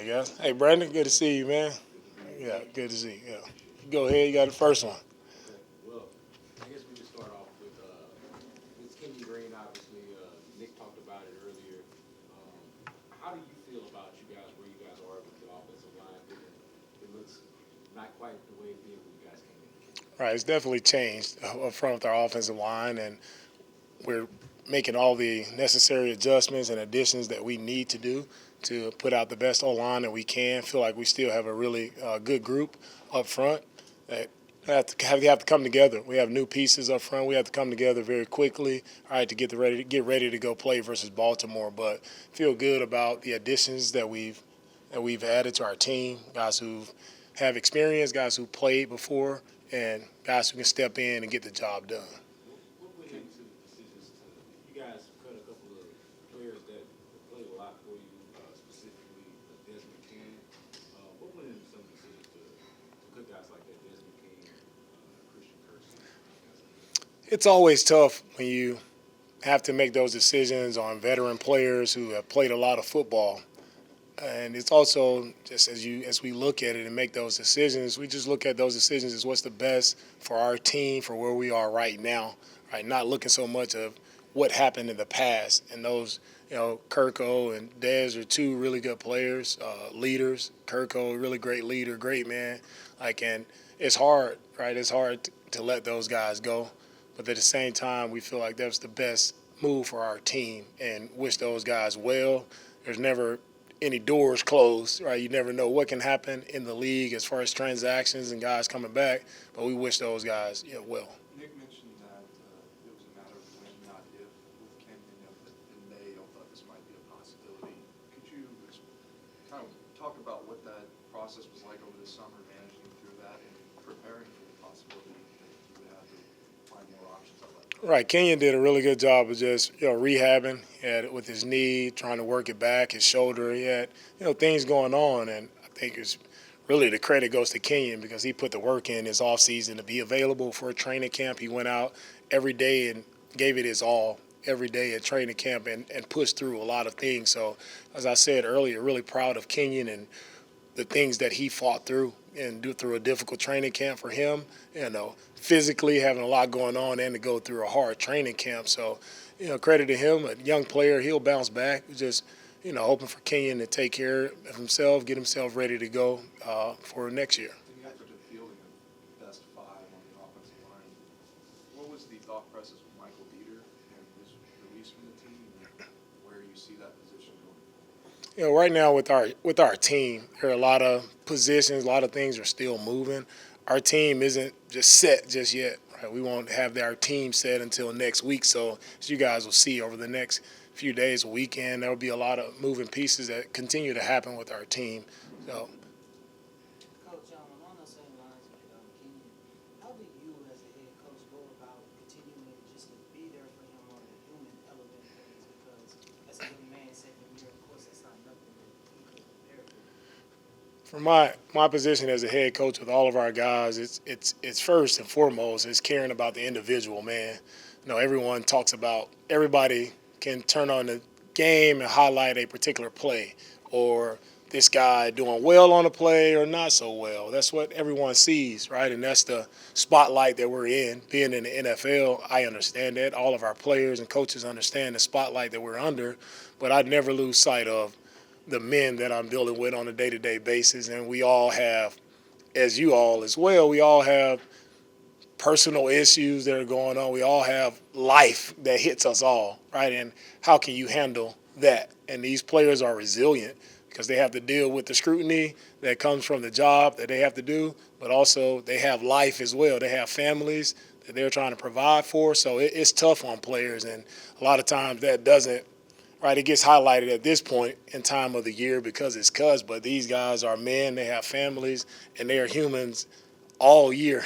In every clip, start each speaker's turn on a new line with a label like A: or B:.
A: Hey guys. Hey Brandon, good to see you, man. Yeah, good to see you. Yeah. Go ahead, you got the first one.
B: Okay. Well, I guess we can start off with Kenny Green. Obviously, Nick talked about it earlier. How do you feel about you guys where you guys are with the offensive line? It looks not quite the way it did when you guys came in.
A: Right, it's definitely changed up front with our offensive line, and we're making all the necessary adjustments and additions that we need to do to put out the best O line that we can. Feel like we still have a really good group up front that have to come together. We have new pieces up front. We have to come together very quickly, all right, to get ready to go play versus Baltimore. But feel good about the additions that we've added to our team. Guys who have experience, guys who played before, and guys who can step in and get the job done.
B: What went into the decisions to you guys cut a couple of players that played a lot for you, specifically Desmond King? What went into some decisions to cut guys like that, Desmond King, Christian Kirksey, guys like that?
A: It's always tough when you have to make those decisions on veteran players who have played a lot of football. And it's also just as we look at it and make those decisions, we just look at those decisions as what's the best for our team for where we are right now, right? Not looking so much of what happened in the past. And those, Kirko and Dez are two really good players, leaders. Kirko, really great leader, great man. And it's hard, right? It's hard to let those guys go, but at the same time, we feel like that's the best move for our team and wish those guys well. There's never any doors closed, right? You never know what can happen in the league as far as transactions and guys coming back, but we wish those guys well.
C: Nick mentioned that it was a matter of when, not if, with Kenyon in May. I thought this might be a possibility. Could you kind of talk about what that process was like over the summer, managing through that and preparing for the possibility that you would have to find more options outside of
A: Right, Kenyon did a really good job of just rehabbing. He had it with his knee, trying to work it back, his shoulder. He had things going on, and I think it's really the credit goes to Kenyon because he put the work in his off season to be available for a training camp. He went out every day and gave it his all every day at training camp and pushed through a lot of things. So as I said earlier, really proud of Kenyon and the things that he fought through and do through a difficult training camp for him, physically having a lot going on and to go through a hard training camp. So, credit to him, a young player, he'll bounce back. Just, hoping for Kenyon to take care of himself, get himself ready to go for next year.
C: And you had such a feeling of best five on the offensive line. What was the thought process with Michael Dieter and his release from the team, and where you see that position going forward?
A: Right now with our team, there are a lot of positions, a lot of things are still moving. Our team isn't just set just yet. Right? We won't have our team set until next week. So as you guys will see over the next few days, weekend, there will be a lot of moving pieces that continue to happen with our team. So
D: Coach, along those same lines with Kenyon, how do you as a head coach go about continuing just to be there for him on the human element of things? Because as a young man, second year, of course, that's not nothing that he could prepare for.
A: for my position as a head coach with all of our guys, it's first and foremost is caring about the individual, man. Everyone talks about everybody can turn on the game and highlight a particular play or this guy doing well on a play or not so well. That's what everyone sees, right? And that's the spotlight that we're in. Being in the NFL, I understand that. All of our players and coaches understand the spotlight that we're under, but I'd never lose sight of the men that I'm dealing with on a day-to-day basis. And we all have, as you all as well, we all have personal issues that are going on. We all have life that hits us all, right? And how can you handle that? And these players are resilient because they have to deal with the scrutiny that comes from the job that they have to do, but also they have life as well. They have families that they're trying to provide for. So it's tough on players, and a lot of times that doesn't, right? It gets highlighted at this point in time of the year because it's but these guys are men, they have families, and they are humans all year,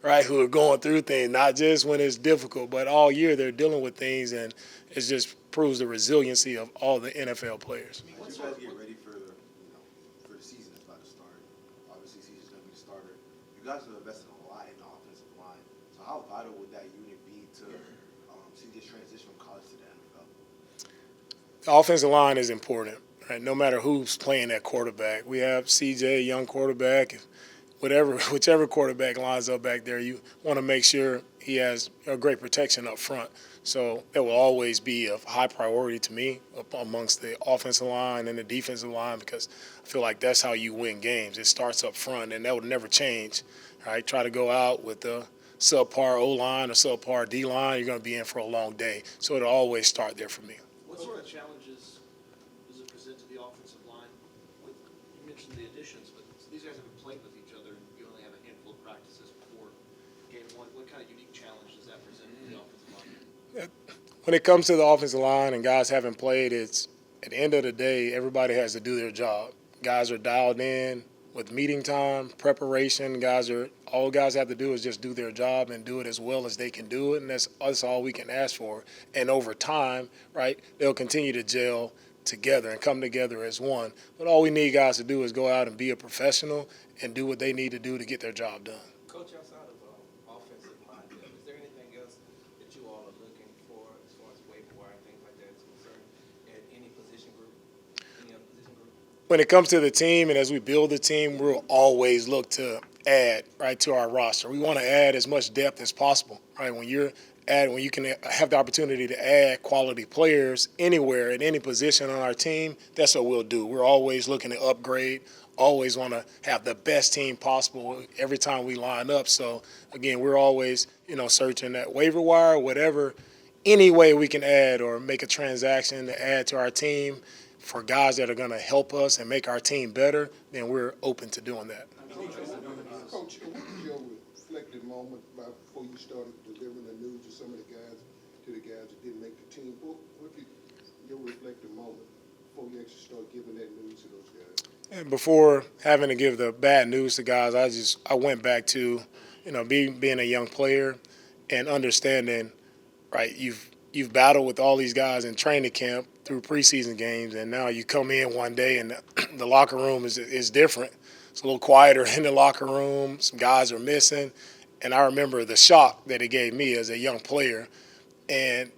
A: right, who are going through things, not just when it's difficult, but all year they're dealing with things, and it just proves the resiliency of all the NFL players.
E: As you guys get ready for for the season that's about to start, obviously season's gonna be the starter. You guys have invested a lot in the offensive line. So how vital would that unit be to see this transition from college to the NFL?
A: The offensive line is important, right? No matter who's playing at quarterback. We have CJ, young quarterback, whichever quarterback lines up back there, you want to make sure he has a great protection up front. So that will always be of high priority to me amongst the offensive line and the defensive line because I feel like that's how you win games. It starts up front, and that will never change. Right? Try to go out with the subpar O-line or subpar D-line, you're going to be in for a long day. So it'll always start there for me.
F: What sort of challenges does it present to the offensive line? You mentioned the additions, but these guys haven't played with each other, and you only have a handful of practices before game one. What kind of unique challenge does that present to the offensive line?
A: When it comes to the offensive line and guys haven't played, it's at the end of the day, everybody has to do their job. Guys are dialed in with meeting time, preparation. All guys have to do is just do their job and do it as well as they can do it, and that's all we can ask for. And over time, right, they'll continue to gel together and come together as one. But all we need guys to do is go out and be a professional and do what they need to do to get their job done.
G: Coach, outside of offensive line depth, is there anything else that you all are looking for as far as waiver wire and things like that is concerned at any position group, any other position group?
A: When it comes to the team and as we build the team, we'll always look to add right to our roster. We want to add as much depth as possible, right? When you can have the opportunity to add quality players anywhere at any position on our team, that's what we'll do. We're always looking to upgrade, always want to have the best team possible every time we line up. So again, we're always, searching that waiver wire, whatever, any way we can add or make a transaction to add to our team for guys that are going to help us and make our team better, then we're open to doing that.
H: Coach, what was your reflective moment before you started delivering the news to some of the guys that didn't make the team? What did your reflective moment before you actually start giving that news to those guys?
A: And before having to give the bad news to guys, I went back to, being a young player and understanding, right, you've battled with all these guys in training camp through preseason games, and now you come in one day and the locker room is different. It's a little quieter in the locker room. Some guys are missing. And I remember the shock that it gave me as a young player. And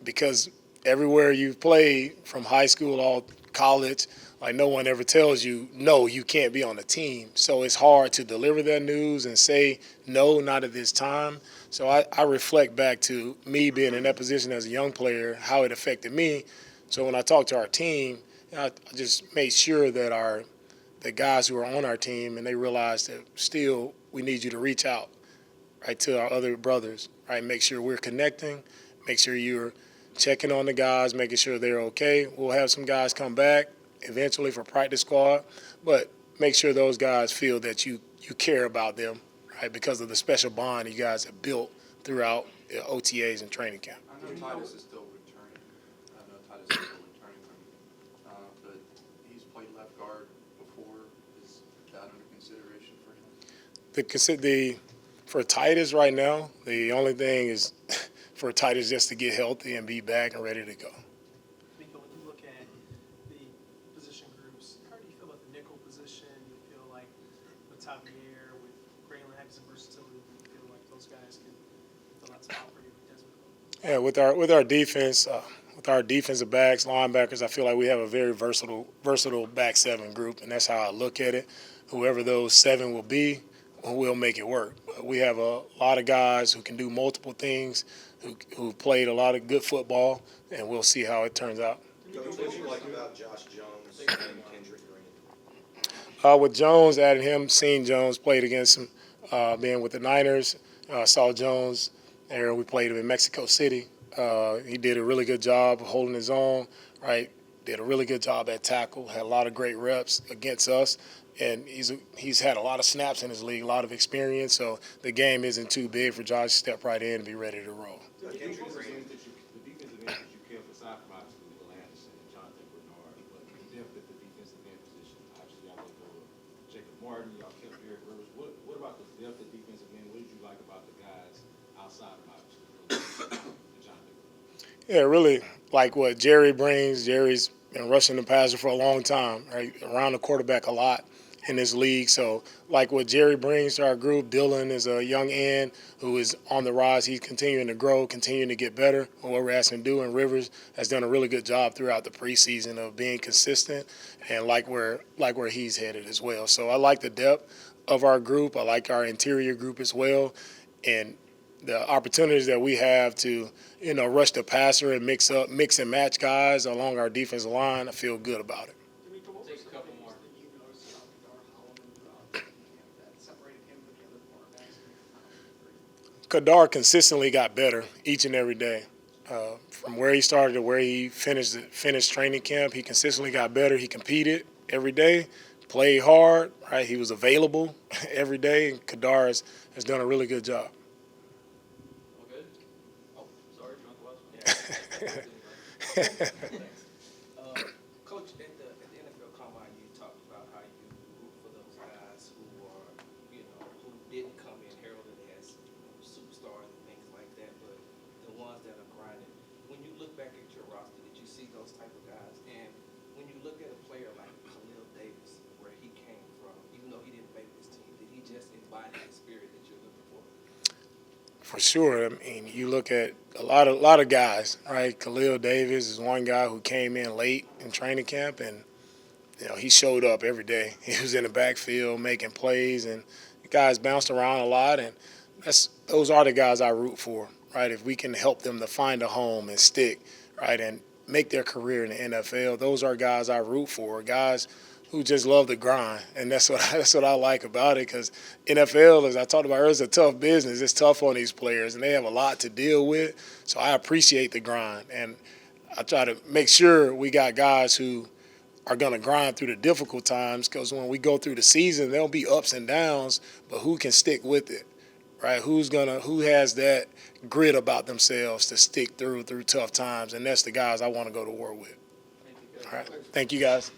A: because everywhere you've played, from high school all college, like no one ever tells you, no, you can't be on the team. So it's hard to deliver that news and say, no, not at this time. So I reflect back to me being in that position as a young player, how it affected me. So when I talked to our team, I just made sure that the guys who are on our team, and they realized that still we need you to reach out, right, to our other brothers, right, make sure we're connecting, make sure you're checking on the guys, making sure they're okay. We'll have some guys come back eventually for practice squad, but make sure those guys feel that you care about them, right, because of the special bond you guys have built throughout the OTAs and training camp.
C: I know Titus is still returning. But he's played left guard before. Is that under consideration for him?
A: For Titus right now, the only thing is for Titus just to get healthy and be back and ready to go.
I: DeMeco, when you look at the position groups, how do you feel about the nickel position? Do you feel like with Javier, with Graylin having some versatility, do you feel like those guys can fill out spot for you with Desmond?
A: Yeah, with our defense, with our defensive backs, linebackers, I feel like we have a very versatile back seven group, and that's how I look at it. Whoever those seven will be, we'll make it work. But we have a lot of guys who can do multiple things, who played a lot of good football, and we'll see how it turns out.
E: Coach, what do you like about Josh Jones and Kendrick Green?
A: With Jones, adding him, seeing Jones played against him, being with the Niners, saw Jones there. We played him in Mexico City. He did a really good job of holding his own, right? Did a really good job at tackle, had a lot of great reps against us. And he's had a lot of snaps in his league, a lot of experience. So the game isn't too big for Josh to step right in and be ready to roll.
B: The defensive ends that you kept aside from obviously Will Anderson and Jonathan Bernard, but the depth at the defensive end position, obviously y'all let go of Jacob Martin, y'all kept Derek Rivers. What about the depth at defensive end? What did you like about the guys outside of obviously the Jonathan Bernard?
A: Yeah, really like what Jerry brings. Jerry's been rushing the passer for a long time, right? Around the quarterback a lot. in this league. So, like what Jerry brings to our group, Dylan is a young end who is on the rise. He's continuing to grow, continuing to get better on what we're asking him to do. And Rivers has done a really good job throughout the preseason of being consistent and like where he's headed as well. So I like the depth of our group. I like our interior group as well. And the opportunities that we have to, rush the passer and mix and match guys along our defensive line, I feel good about it.
I: DeMeco, what were
G: Take
I: some
G: a couple
I: things
G: more.
I: that you noticed about Kadar Holloman throughout training camp that separated him from the other quarterbacks in the final three?
A: Kadar consistently got better each and every day. From where he started to where he finished training camp, he consistently got better. He competed every day, played hard. Right, he was available every day, and Kadar has done a really good job.
G: All good? Oh, sorry, drunk watch. Yeah. Thanks. Coach, at the NFL Combine, you talked about how you root for those guys who are, who didn't come in heralded as superstars and things like that, but the ones that are grinding. When you look back at your roster, did you see those type of guys? And when you look at a player like Khalil Davis, where he came from, even though he didn't make this team, did he just embody the spirit that you're looking for?
A: For sure. I mean, you look at a lot of guys, right? Khalil Davis is one guy who came in late in training camp, and he showed up every day. He was in the backfield making plays, and the guys bounced around a lot, and those are the guys I root for, right? If we can help them to find a home and stick, right, and make their career in the NFL, those are guys I root for, guys who just love the grind, and that's what I like about it. Because NFL, as I talked about earlier, is a tough business. It's tough on these players, and they have a lot to deal with. So I appreciate the grind, and I try to make sure we got guys who are going to grind through the difficult times. Because when we go through the season, there'll be ups and downs, but who can stick with it, right? Who has that grit about themselves to stick through tough times, and that's the guys I want to go to war with.
G: Thank you, guys.
A: All right, thank you guys.